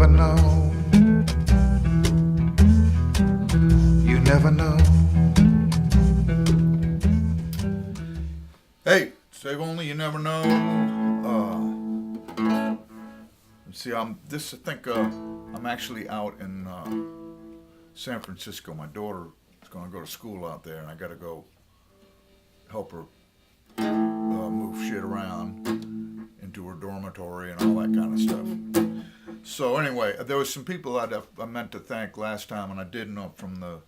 never know. You never know. Hey, Dave Olney, you never know. Let's see, I think I'm actually out in San Francisco. My daughter is going to go to school out there, and I got to go help her move shit around into her dormitory and all that kind of stuff. So anyway, there was some people I meant to thank last time, and I didn't, from the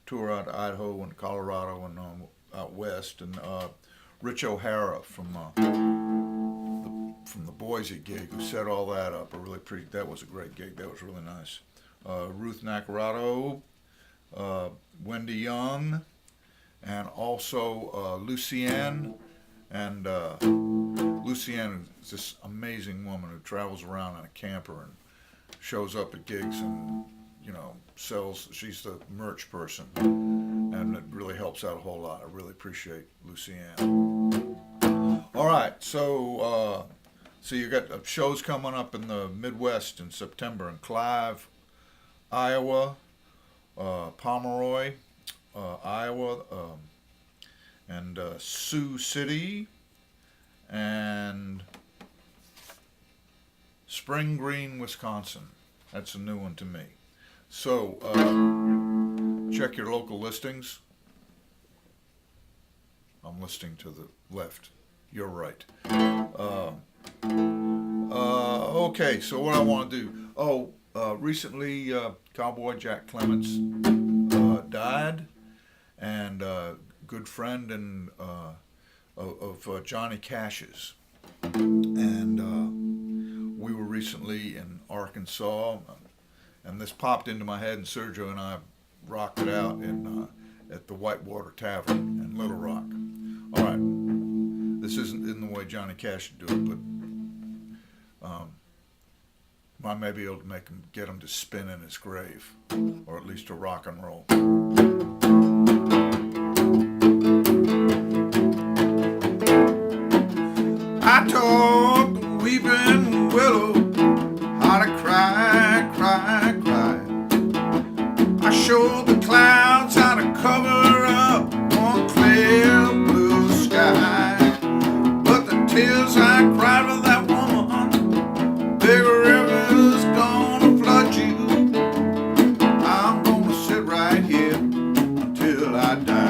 tour out to Idaho and Colorado and out west, and Rich O'Hara from the Boise gig, who set all that up. That was a great gig. That was really nice. Ruth Nacarado, Wendy Young, and also Lucienne. And Lucienne is this amazing woman who travels around in a camper and shows up at gigs and, sells. She's the merch person, and it really helps out a whole lot. I really appreciate Lucienne. All right, so you got shows coming up in the Midwest in September in Clive, Iowa, Pomeroy, Iowa, and Sioux City, and Spring Green, Wisconsin. That's a new one to me. So check your local listings. I'm listening to the left. You're right. Okay, so what I want to do. Recently Cowboy Jack Clements died, and good friend and of Johnny Cash's, and we were recently in Arkansas, and this popped into my head, and Sergio and I rocked it out at the Whitewater Tavern in Little Rock. All right, this isn't in the way Johnny Cash would do it, but I may be able to get him to spin in his grave, or at least to rock and roll. I taught the weeping willow how to cry, cry, cry. I showed the clouds how to cover up on clear blue sky. But the tears I cried for that woman, big river's gonna flood you. I'm gonna sit right here until I die.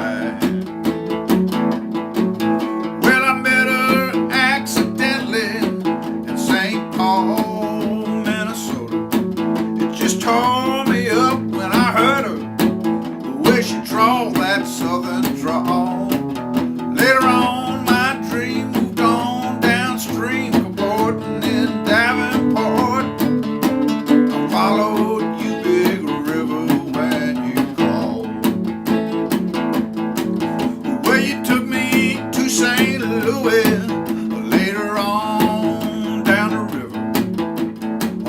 Tore me up when I heard her, the way she drawled that southern drawl. Later on, my dream moved on downstream, cavorting in Davenport. I followed you, big river, when you called. Well, you took me to St. Louis, later on down the river.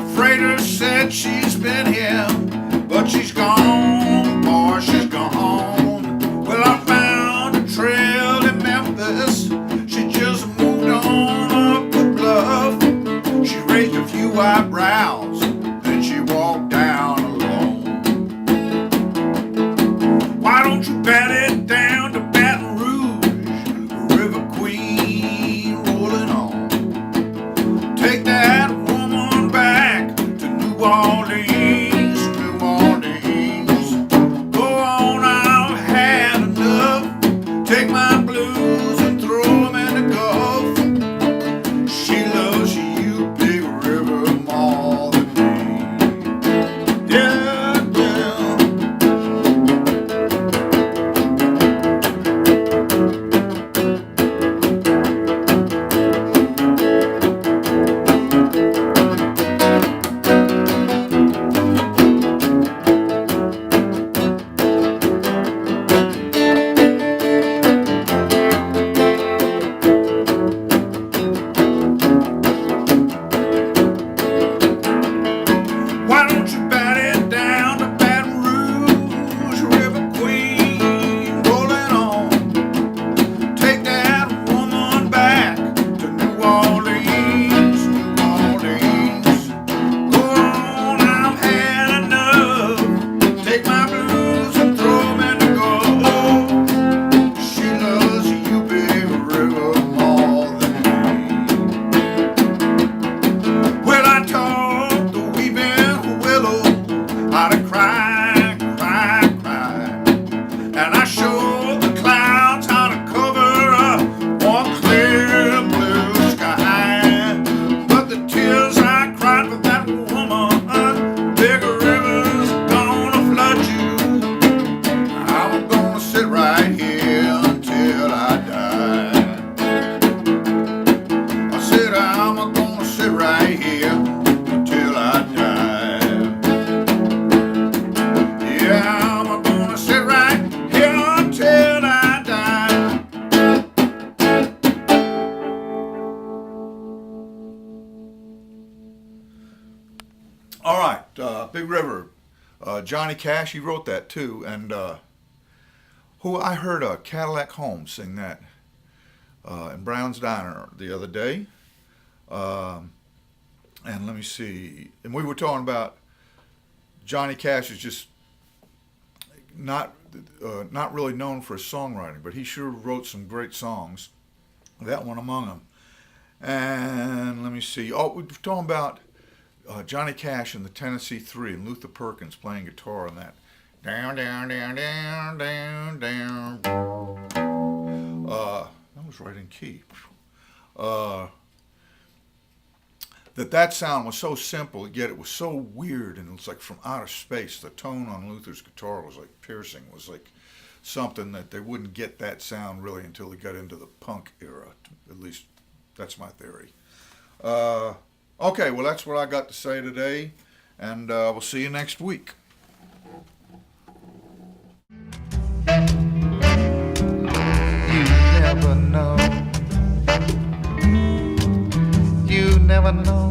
A freighter said she's been here, but she's gone, boy, she's gone. Well, I found a trail in Memphis. She just moved on up the bluff. She raised a few eyebrows, then she walked down alone. Why don't you bat it down to Baton Rouge, River Queen rolling on. Take that woman back to New Orleans. Take my blues and throw them in the Gulf. She loves you, big river, more than woman, big river's gonna flood you. I'm gonna sit right here until I die. I said I'm gonna sit right here until I die. Yeah, I'm gonna sit right here until I die. All right, Big River. Johnny Cash, he wrote that too, and who I heard Cadillac Holmes sing that in Brown's Diner the other day. And let me see. And we were talking about Johnny Cash is just not really known for his songwriting, but he sure wrote some great songs. That one among them. And let me see. Oh, we were talking about Johnny Cash and the Tennessee Three and Luther Perkins playing guitar on that. Down, down, down, down, down, down. That was right in key. That sound was so simple, yet it was so weird, and it was like from outer space. The tone on Luther's guitar was like piercing. It was like something that they wouldn't get that sound really until they got into the punk era. At least that's my theory. Okay, well, that's what I got to say today, and we'll see you next week. You never know. You never know.